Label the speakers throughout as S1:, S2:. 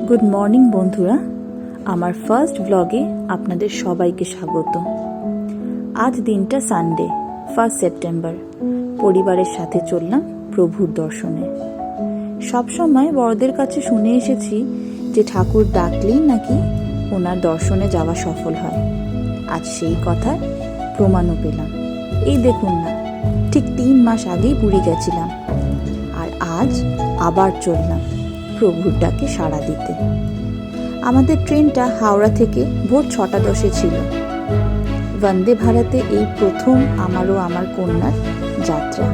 S1: Good morning বন্ধুরা, আমার first ব্লগে আপনাদের সবাইকে স্বাগত। আজ দিনটা সানডে, 1 সেপ্টেম্বর। পরিবারের সাথে চললাম প্রভুর দর্শনে। সবসময় বড়দের কাছে শুনে এসেছি যে ঠাকুর ডাকলেই নাকি ওনার দর্শনে যাওয়া সফল হয়। আজ সেই কথার প্রমাণও পেলাম। এই দেখুন না, ঠিক 3 মাস আগেই পুরী গেছিলাম, আর আজ আবার চললাম প্রভুর ডাকে সাড়া দিতে। আমাদের ট্রেনটা হাওড়া থেকে ভোর 6:10 ছিল। বন্দে ভারতে এই প্রথম আমার ও আমার কন্যার যাত্রা।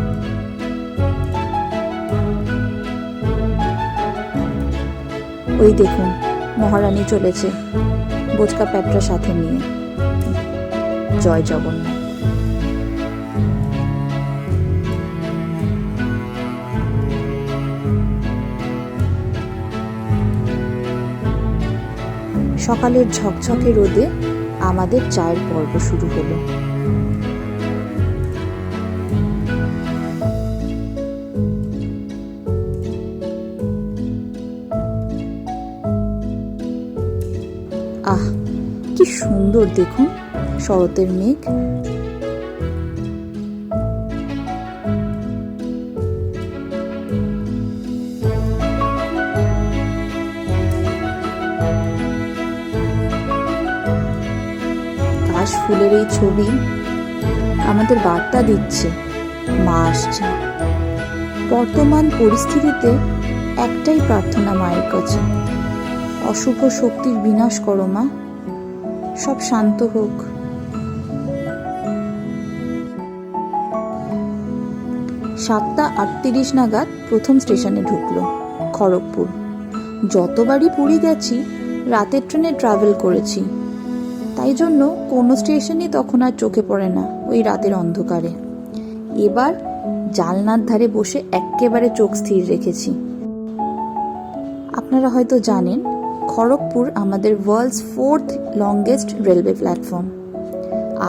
S1: ওই দেখুন, মহারানী চলেছে বোচকা প্যাটরা সাথে নিয়ে। জয় জগন্নাথ। সকালের ঝকঝকে রোদে আমাদের চায়ের পর্ব শুরু হলো। আহ, কি সুন্দর দেখুন শরতের মেঘ। ফুলের এই ছবি আমাদের বার্তা দিচ্ছে মা আসছে। বর্তমান পরিস্থিতিতে একটাই প্রার্থনা মায়ের কাছে, অশুভ শক্তির বিনাশ করো মা, সব শান্ত হোক। 7:38 নাগাদ প্রথম স্টেশনে ঢুকলো, খড়গপুর। যতবারই পুরী গেছি রাতের ট্রেনে ট্রাভেল করেছি, তাই জন্য কোনো স্টেশনই তখন আর চোখে পড়ে না ওই রাতের অন্ধকারে। এবার জানলার ধারে বসে একেবারে চোখ স্থির রেখেছি। আপনারা হয়তো জানেন, খড়গপুর আমাদের world's 4th longest railway platform,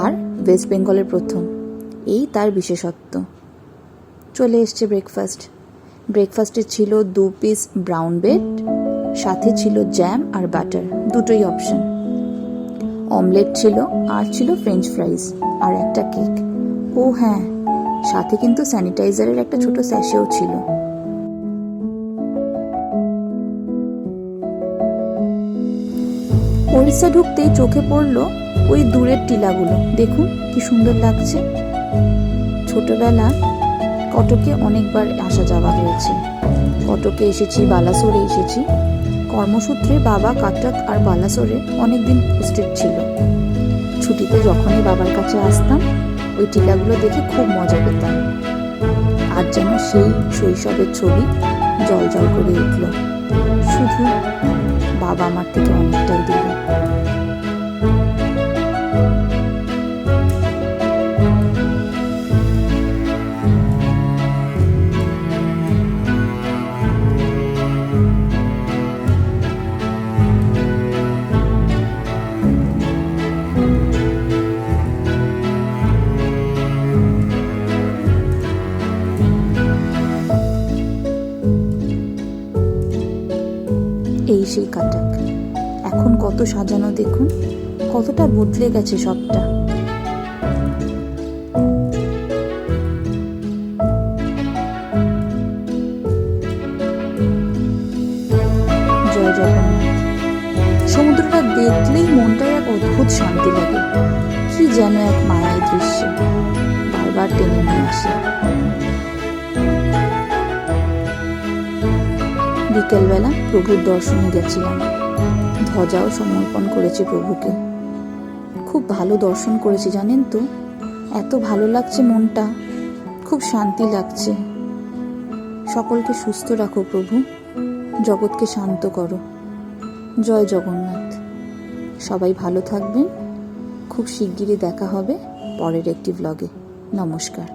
S1: আর ওয়েস্ট বেঙ্গলের প্রথম। এই তার বিশেষত্ব। চলে এসছে ব্রেকফাস্ট। ব্রেকফাস্টে ছিল 2 পিস ব্রাউন ব্রেড, সাথে ছিল জ্যাম আর বাটার, দুটোই অপশন। অমলেট ছিল, আর ছিল ফ্রেঞ্চ ফ্রাইজ আর একটা কেক। ও হ্যাঁ, সাথে কিন্তু স্যানিটাইজারের একটা ছোট স্যাশেও ছিল। ওড়িশা ঢুকতেই চোখে পড়লো ওই দূরের টিলাগুলো। দেখুন কি সুন্দর লাগছে। ছোটবেলা কটকে অনেকবার আসা যাওয়া হয়েছে। কটকে এসেছি, বালাসোরে এসেছি। কর্মসূত্রে বাবা কাটক আর বালাসোরে অনেকদিন পোস্টেড ছিল। ছুটিতে যখনই বাবার কাছে আসতাম ওই টিলাগুলো দেখে খুব মজা পেতাম। আজ যেন সেই শৈশবের ছবি জল জল করে উঠল। শুধু বাবা আমার থেকে অনেকটাই দূরে। এই সেই কাটাক, এখন কত সাজানো দেখুন, কতটা বদলে গেছে সবটা। জয় জগন্নাথ। সমুদ্রটা দেখলেই মনটা এক অদ্ভুত শান্তি লাগে। কি যেন এক মায়াই দৃশ্য, বারবার টেনে নিয়ে আসে। বিকেলবেলা প্রভুর দর্শনে গেছিলাম, ধ্বজাও সমর্পণ করেছি প্রভুকে। খুব ভালো দর্শন করেছি জানেন তো, এত ভালো লাগছে মনটা, খুব শান্তি লাগছে। সকলকে সুস্থ রাখো প্রভু, জগৎকে শান্ত করো। জয় জগন্নাথ। সবাই ভালো থাকবেন। খুব শিগগিরই দেখা হবে পরের একটি ব্লগে। নমস্কার।